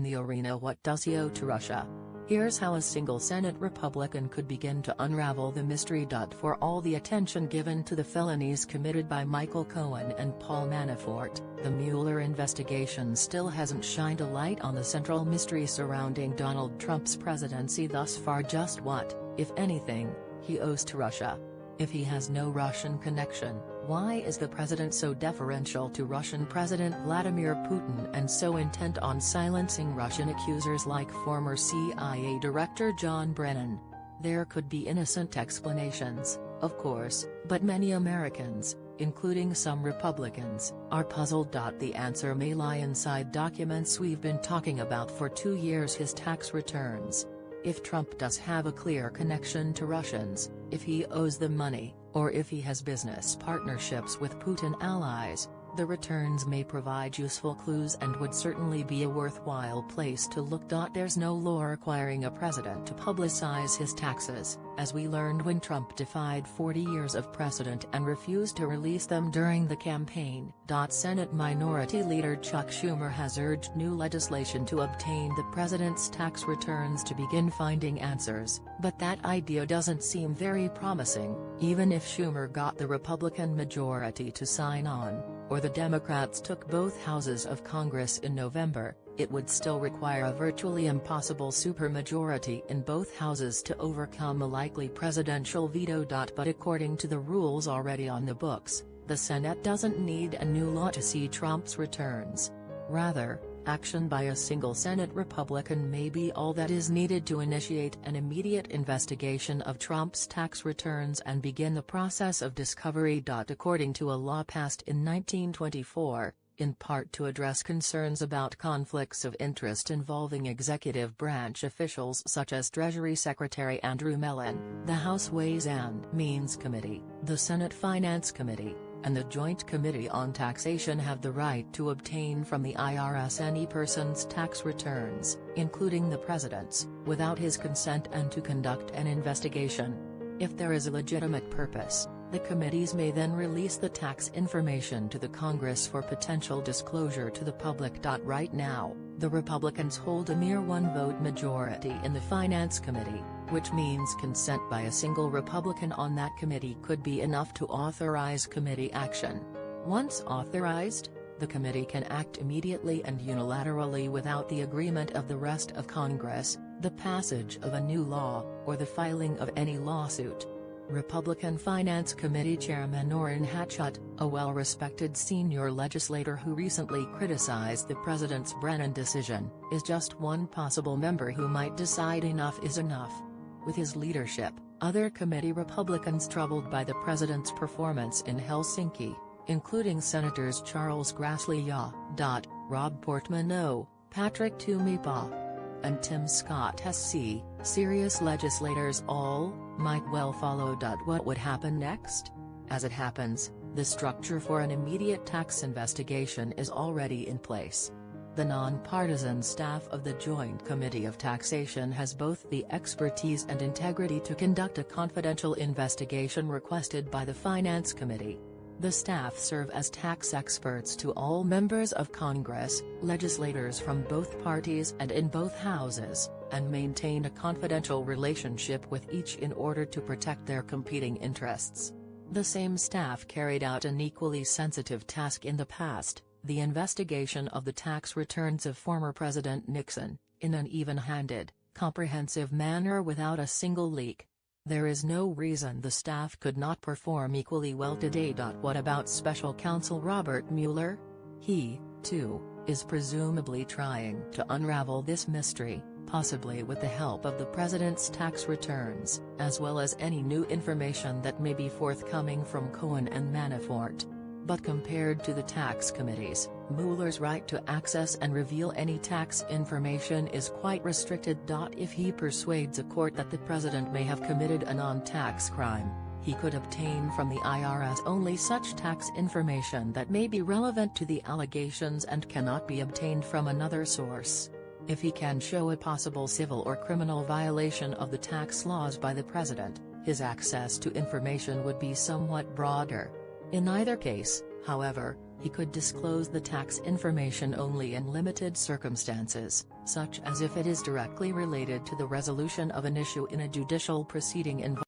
in the arena. What does he owe to Russia? Here's how a single Senate Republican could begin to unravel the mystery. For all the attention given to the felonies committed by Michael Cohen and Paul Manafort, the Mueller investigation still hasn't shined a light on the central mystery surrounding Donald Trump's presidency thus far. Just what, if anything, he owes to Russia. If he has no Russian connection, why is the president so deferential to Russian President Vladimir Putin and so intent on silencing Russian accusers like former CIA Director John Brennan? There could be innocent explanations, of course, but many Americans, including some Republicans, are puzzled. The answer may lie inside documents we've been talking about for 2 years: his tax returns. If Trump does have a clear connection to Russians, if he owes them money, or if he has business partnerships with Putin allies, the returns may provide useful clues and would certainly be a worthwhile place to look. There's no law requiring a president to publicize his taxes, as we learned when Trump defied 40 years of precedent and refused to release them during the campaign. Senate Minority Leader Chuck Schumer has urged new legislation to obtain the president's tax returns to begin finding answers, but that idea doesn't seem very promising. Even if Schumer got the Republican majority to sign on, or the Democrats took both houses of Congress in November, it would still require a virtually impossible supermajority in both houses to overcome a likely presidential veto. But according to the rules already on the books, the Senate doesn't need a new law to see Trump's returns. Rather, action by a single Senate Republican may be all that is needed to initiate an immediate investigation of Trump's tax returns and begin the process of discovery. According to a law passed in 1924, in part to address concerns about conflicts of interest involving executive branch officials such as Treasury Secretary Andrew Mellon, the House Ways and Means Committee, the Senate Finance Committee, and the Joint Committee on Taxation have the right to obtain from the IRS any person's tax returns, including the president's, without his consent and to conduct an investigation. If there is a legitimate purpose, the committees may then release the tax information to the Congress for potential disclosure to the public. Right now, the Republicans hold a mere one-vote majority in the Finance Committee, which means consent by a single Republican on that committee could be enough to authorize committee action. Once authorized, the committee can act immediately and unilaterally without the agreement of the rest of Congress, the passage of a new law, or the filing of any lawsuit. Republican Finance Committee Chairman Orrin Hatchett, a well-respected senior legislator who recently criticized the president's Brennan decision, is just one possible member who might decide enough is enough. With his leadership, other committee Republicans troubled by the president's performance in Helsinki, including Senators Charles Grassley, Rob Portman, Patrick Tumipa, and Tim Scott SC, serious legislators all, might well follow. What would happen next? As it happens, the structure for an immediate tax investigation is already in place. The nonpartisan staff of the Joint Committee of Taxation has both the expertise and integrity to conduct a confidential investigation requested by the Finance Committee. The staff serve as tax experts to all members of Congress, legislators from both parties and in both houses, and maintain a confidential relationship with each in order to protect their competing interests. The same staff carried out an equally sensitive task in the past, the investigation of the tax returns of former President Nixon, in an even-handed, comprehensive manner without a single leak. There is no reason the staff could not perform equally well today. What about Special Counsel Robert Mueller? He, too, is presumably trying to unravel this mystery, possibly with the help of the president's tax returns, as well as any new information that may be forthcoming from Cohen and Manafort. But compared to the tax committees, Mueller's right to access and reveal any tax information is quite restricted. If he persuades a court that the president may have committed a non-tax crime, he could obtain from the IRS only such tax information that may be relevant to the allegations and cannot be obtained from another source. If he can show a possible civil or criminal violation of the tax laws by the president, his access to information would be somewhat broader. In either case, however, he could disclose the tax information only in limited circumstances, such as if it is directly related to the resolution of an issue in a judicial proceeding involving